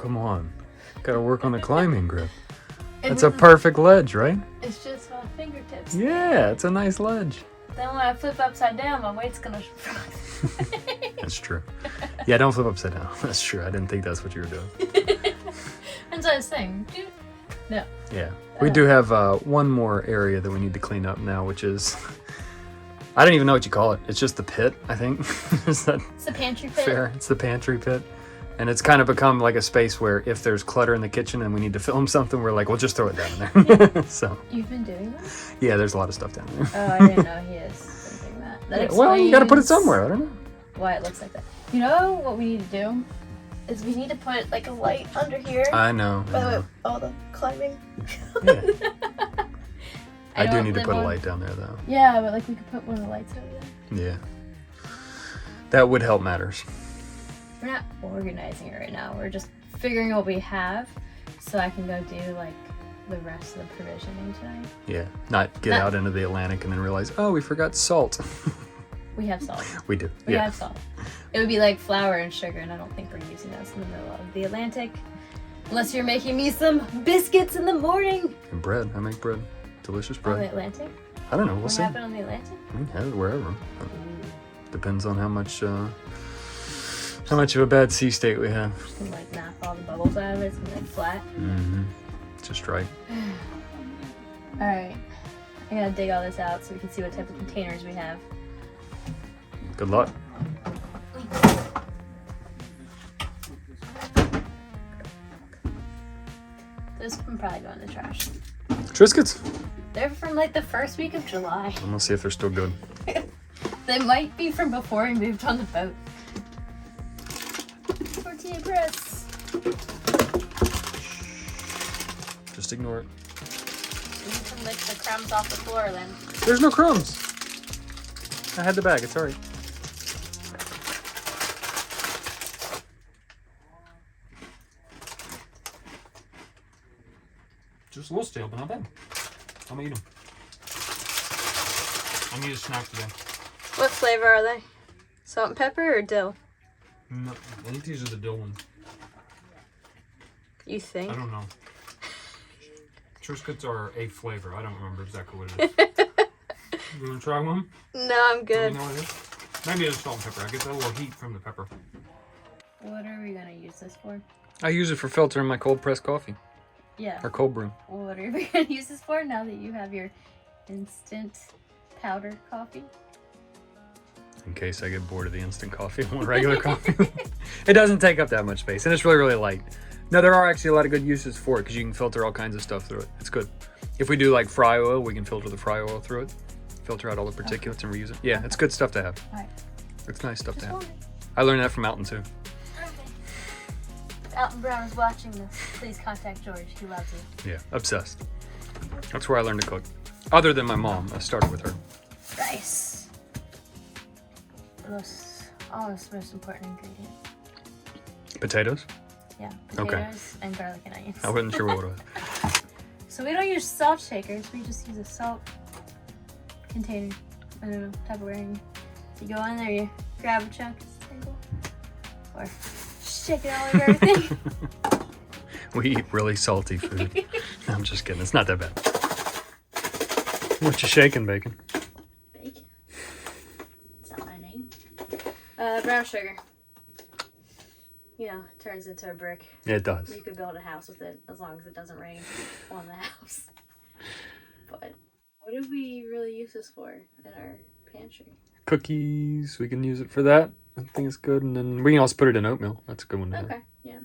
come on. Gotta work on the climbing grip. That's a perfect ledge, right? It's just my fingertips. Yeah, it's a nice ledge. Then when I flip upside down, my weight's gonna... That's true. Yeah, don't flip upside down. That's true. I didn't think that's what you were doing. That's what I was saying. No. Yeah. We do have one more area that we need to clean up now, which is... I don't even know what you call it. It's just the pit, I think. Is that It's the pantry pit. fair? It's the pantry pit. And it's kind of become like a space where if there's clutter in the kitchen and we need to film something, we're like, we'll just throw it down there. So You've been doing that? yeah, there's a lot of stuff down there. Oh, I didn't know he is thinking that. That Well, you got to put it explains somewhere. I don't know. why it looks like that. You know what we need to do? Is we need to put like a light under here. I know. By the way, all the climbing. Yeah. I do don't need to live put a on- light down there, though. Yeah, but like we could put one of the lights over there. Yeah. That would help matters. We're not organizing it right now. We're just figuring what we have so I can go do like the rest of the provisioning tonight. Yeah. Not get out into the Atlantic and then realize, oh, we forgot salt. We have salt. We do. We Yeah. have salt. It would be like flour and sugar, and I don't think we're using those in the middle of the Atlantic. Unless you're making me some biscuits in the morning. And bread. I make bread. Delicious On bread. the Atlantic? I don't know. We'll What see. happened on the Atlantic? We can have it wherever. Depends on how much of a bad sea state we have. Just gonna like knock all the bubbles out of it. It's gonna be like flat. Mm-hmm. Just right. Alright. I gotta dig all this out so we can see what type of containers we have. Good luck. This can probably go in the trash. Triscuits. They're from like the first week of July. I'm gonna see if they're still good. They might be from before we moved on the boat. Tortilla press. Just ignore it. You can lick the crumbs off the floor then. There's no crumbs. I had the bag. It's alright. Just a little stale, but not bad. I'm gonna eat them. I need a snack today. What flavor are they? Salt and pepper or dill? No, I think these are the dill ones. You think? I don't know. Triscuits are a flavor. I don't remember exactly what it is. You want to try one? No, I'm Let good. me know what it is. Maybe it's salt and pepper. I get a little heat from the pepper. What are we gonna use this for? I use it for filtering my cold pressed coffee Yeah. or cold brew. What are we gonna use this for now that you have your instant powder coffee? In case I get bored of the instant coffee and want regular coffee. It doesn't take up that much space and it's really, really light. No, there are actually a lot of good uses for it because you can filter all kinds of stuff through it. It's good. If we do like fry oil, we can filter the fry oil through it. Filter out all the particulates and reuse it. Yeah, it's good stuff to have. Alright. It's nice stuff to Just have. wanted. I learned that from Alton too. If Alton Brown is watching this, please contact George. He loves you. Yeah, obsessed. That's where I learned to cook. Other than my mom, I started with her. Rice. Almost most important ingredient. Potatoes? Yeah. Okay. Potatoes and garlic and onions. I wasn't sure what it was. So we don't use salt shakers. We just use a salt container. I don't know, Tupperware. You go in there, you grab a chunk, single, or shake it all over everything. We eat really salty food. I'm just kidding. It's not that bad. What you shaking, Bacon? Bacon. It's not my name. Brown sugar. You know, it turns into a brick. Yeah, it does. You could build a house with it as long as it doesn't rain on the house. But what do we really use this for in our pantry? Cookies. We can use it for that. I think it's good. And then we can also put it in oatmeal. That's a good one to have. Okay, yeah.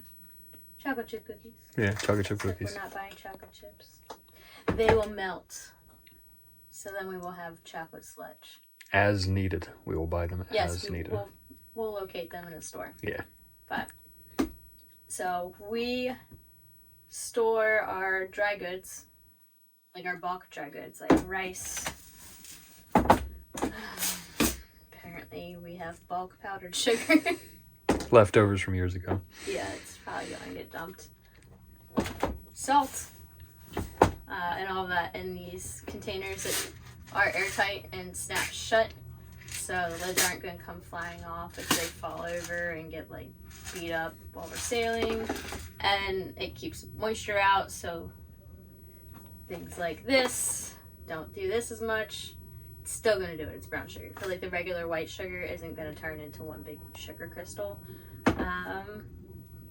Chocolate chip cookies. Yeah, chocolate chip Except cookies. we're not buying chocolate chips. They will melt. So then we will have chocolate sludge. As needed. We will buy them Yes, as needed. we'll locate them in a store. Yeah. But so we store our dry goods, like our bulk dry goods, like rice. Apparently we have bulk powdered sugar. Leftovers from years ago. Yeah, it's probably going to get dumped. Salt. And all of that in these containers that are airtight and snap shut. so the lids aren't going to come flying off if they fall over and get like beat up while we're sailing. And it keeps moisture out, so things like this don't do this as much. It's still going to do it. It's brown sugar. But like the regular white sugar isn't going to turn into one big sugar crystal. And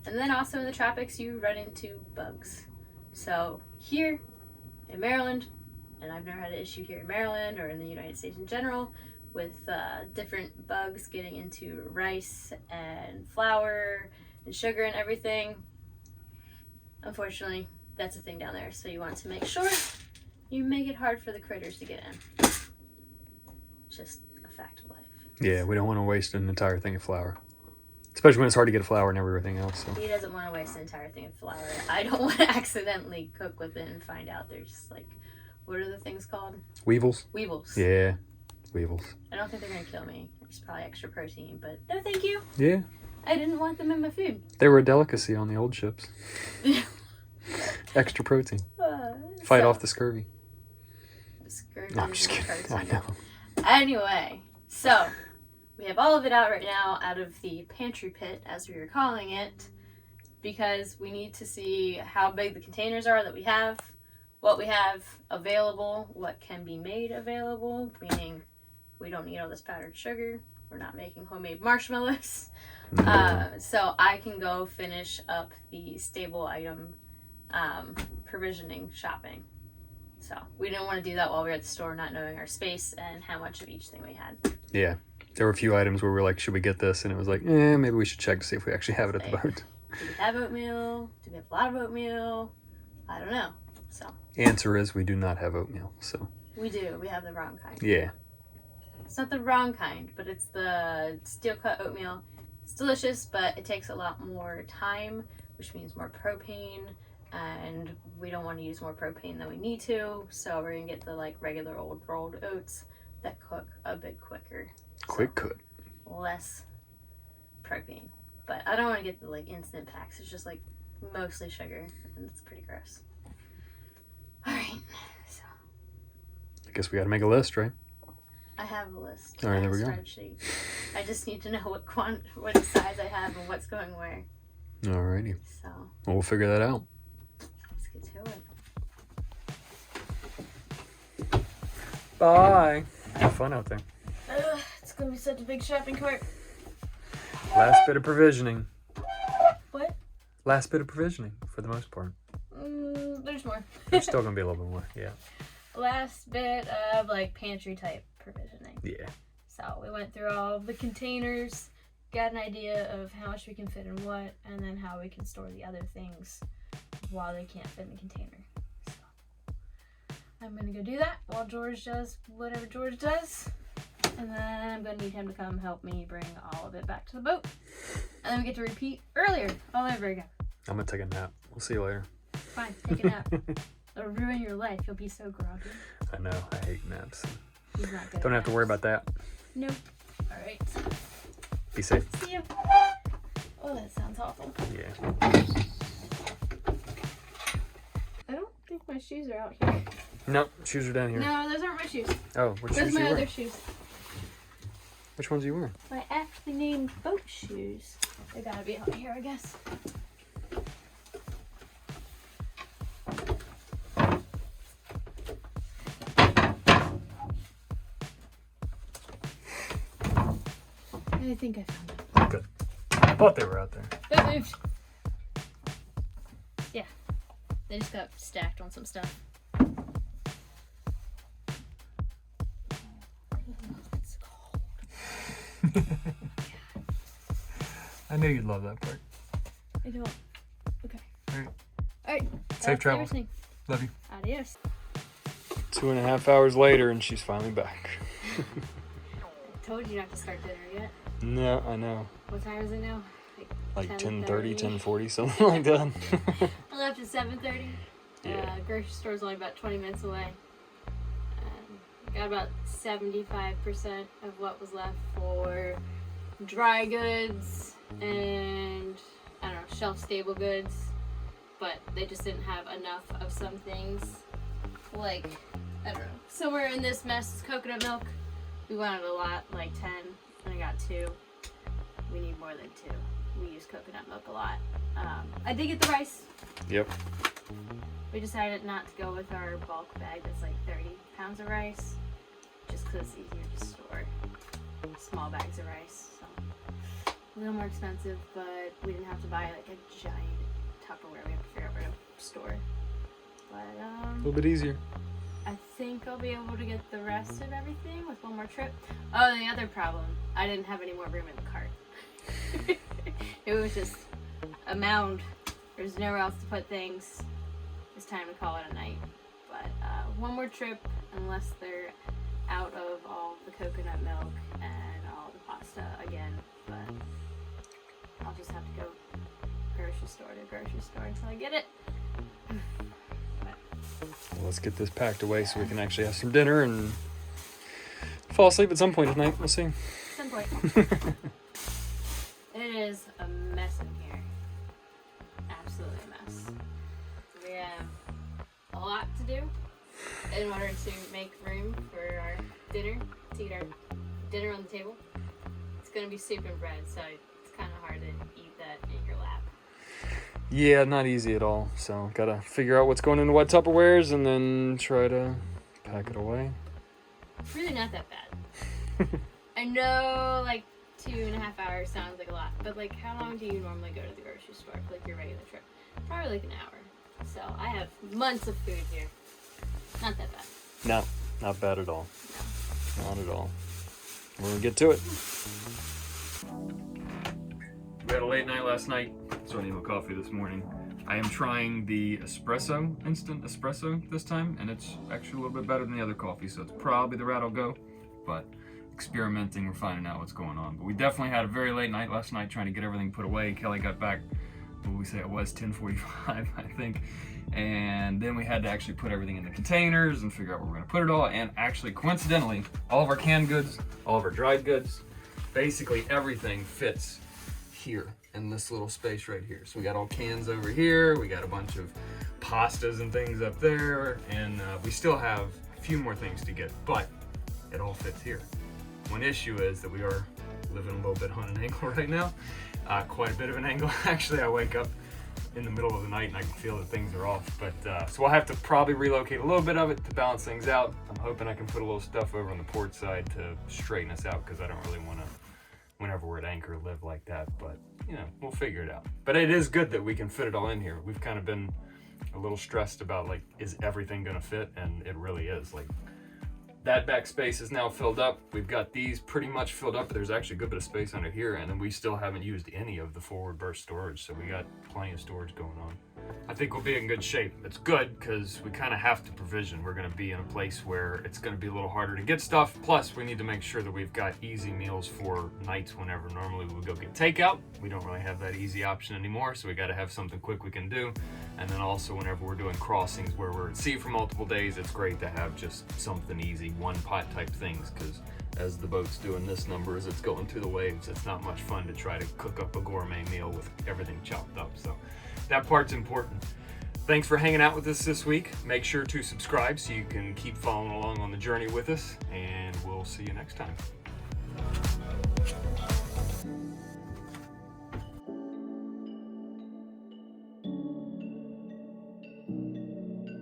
then also in the tropics, you run into bugs. So here in Maryland, and I've never had an issue here in Maryland or in the United States in general with different bugs getting into rice and flour and sugar and everything. Unfortunately, that's a thing down there. So you want to make sure you make it hard for the critters to get in. Just a fact of life. Yeah, we don't want to waste an entire thing of flour. Especially when it's hard to get a flour and everything else. So. He doesn't want to waste an entire thing of flour. I don't want to accidentally cook with it and find out there's like, what are the things called? Weevils? Weevils. Yeah, weevils. I don't think they're going to kill me. It's probably extra protein, but no thank you. Yeah. I didn't want them in my food. They were a delicacy on the old ships. Extra protein. Fight off the scurvy. Scurvy. No, I'm just kidding. I know. Anyway, so we have all of it out right now out of the pantry pit, as we were calling it, because we need to see how big the containers are that we have, what we have available, what can be made available, meaning we don't need all this powdered sugar. We're not making homemade marshmallows. So I can go finish up the stable item provisioning shopping. So we didn't want to do that while we were at the store, not knowing our space and how much of each thing we had. Yeah. There were a few items where we were like, should we get this? And it was like, maybe we should check to see if we actually have it at the boat. Do we have oatmeal? Do we have a lot of oatmeal? I don't know. So answer is we do not have oatmeal. So we do. We have the wrong kind. Yeah. It's not the wrong kind, but it's the steel cut oatmeal. It's delicious, but it takes a lot more time, which means more propane. And we don't want to use more propane than we need to, so we're gonna get the like regular old rolled oats that cook a bit quicker. Quick cook. Less propane. But I don't want to get the like instant packs. It's just like mostly sugar, and it's pretty gross. Alright, so I guess we gotta make a list, right? I have a list. Alright, there we go. Spreadsheet. I just need to know what size I have and what's going where. Alrighty. So We'll figure that out. let's get to it. Bye. Have fun out there. It's gonna be such a big shopping cart. Last bit of provisioning. What? Last bit of provisioning for the most part. There's more. There's still gonna be a little bit more, yeah. Last bit of like pantry type provisioning. Yeah. So we went through all of the containers, got an idea of how much we can fit in what, and then how we can store the other things while they can't fit in the container. So I'm gonna go do that while George does whatever George does. And then I'm gonna need him to come help me bring all of it back to the boat. And then we get to repeat earlier, all over again. I'm gonna take a nap. We'll see you later. Fine, take a nap. It'll ruin your life. You'll be so groggy. I know. I hate naps. He's not good. Don't have to worry about that. Nope. Alright. Be safe. See you. Oh, that sounds awful. Yeah. I don't think my shoes are out here. Nope. Shoes are down here. No, those aren't my shoes. Oh, which Those shoes are are my you other wearing? shoes. Which ones are you wearing? My aptly named boat shoes. They gotta be out here, I guess. I think I found them. Good. I thought they were out there. They moved. Yeah. They just got stacked on some stuff. It's cold. I knew you'd love that part. I don't. Okay. Alright. Alright. Safe travels. Everything. Love you. Adios. 2.5 hours later and she's finally back. I told you not to start dinner yet. No, I know. What time is it now? Like 10:30, 10:30. 10:40, something like that. I left at 7:30. Yeah. Grocery store's only about 20 minutes away. Got about 75% of what was left for dry goods and, I don't know, shelf-stable goods. But they just didn't have enough of some things. Like, I don't know. Somewhere in this mess is coconut milk. We wanted a lot, like 10, and I got 2. We need more than 2. We use coconut milk a lot. I did get the rice. Yep. We decided not to go with our bulk bag that's like 30 pounds of rice, just because it's easier to store small bags of rice. So a little more expensive, but we didn't have to buy like a giant Tupperware. We have to figure out where to store. But A little bit easier. I think I'll be able to get the rest of everything with one more trip. Oh, the other problem, I didn't have any more room in the cart. It was just a mound. There's nowhere else to put things. It's time to call it a night. But one more trip, unless they're out of all the coconut milk and all the pasta again. But I'll just have to go grocery store to grocery store until I get it. Well, let's get this packed away so we can actually have some dinner and fall asleep at some point tonight. We'll see. Some point. It is a mess in here. Absolutely a mess. We have a lot to do in order to make room for our dinner, to eat our dinner on the table. It's going to be soup and bread, so it's kind of hard to eat that in your lap. Yeah, not easy at all. So gotta figure out what's going into what Tupperwares and then try to pack it away. It's really not that bad. I know, like, 2.5 hours sounds like a lot, but like, how long do you normally go to the grocery store for like your regular trip? Probably like an hour. So I have months of food here. Not that bad. No, not bad at all. No. Not at all. We're gonna get to it. We had a late night last night, so I need a coffee this morning. I am trying the espresso, instant espresso this time, and it's actually a little bit better than the other coffee, so it's probably the route I'll go, but experimenting, we're finding out what's going on. But we definitely had a very late night last night trying to get everything put away. Kelly got back, what did we say it was, 10:45, I think, and then we had to actually put everything in the containers and figure out where we're gonna put it all, and actually, coincidentally, all of our canned goods, all of our dried goods, basically everything fits here in this little space right here. So we got all cans over here, we got a bunch of pastas and things up there, and we still have a few more things to get, but it all fits here. One issue is that we are living a little bit on an angle right now, quite a bit of an angle. Actually, I wake up in the middle of the night and I can feel that things are off, but so we'll have to probably relocate a little bit of it to balance things out. I'm hoping I can put a little stuff over on the port side to straighten us out, because I don't really want to, whenever we're at anchor, live like that, but you know, we'll figure it out. But it is good that we can fit it all in here. We've kind of been a little stressed about, like, is everything gonna fit? And it really is. Like, that back space is now filled up. We've got these pretty much filled up, but there's actually a good bit of space under here, and then we still haven't used any of the forward burst storage, so we got plenty of storage going on. I think we'll be in good shape. It's good because we kind of have to provision. We're going to be in a place where it's going to be a little harder to get stuff. Plus, we need to make sure that we've got easy meals for nights whenever normally we would go get takeout. We don't really have that easy option anymore, so we got to have something quick we can do. And then also whenever we're doing crossings where we're at sea for multiple days, it's great to have just something easy, one pot type things, because as the boat's doing this number as it's going through the waves, it's not much fun to try to cook up a gourmet meal with everything chopped up. So that part's important. Thanks for hanging out with us this week. Make sure to subscribe so you can keep following along on the journey with us, and we'll see you next time.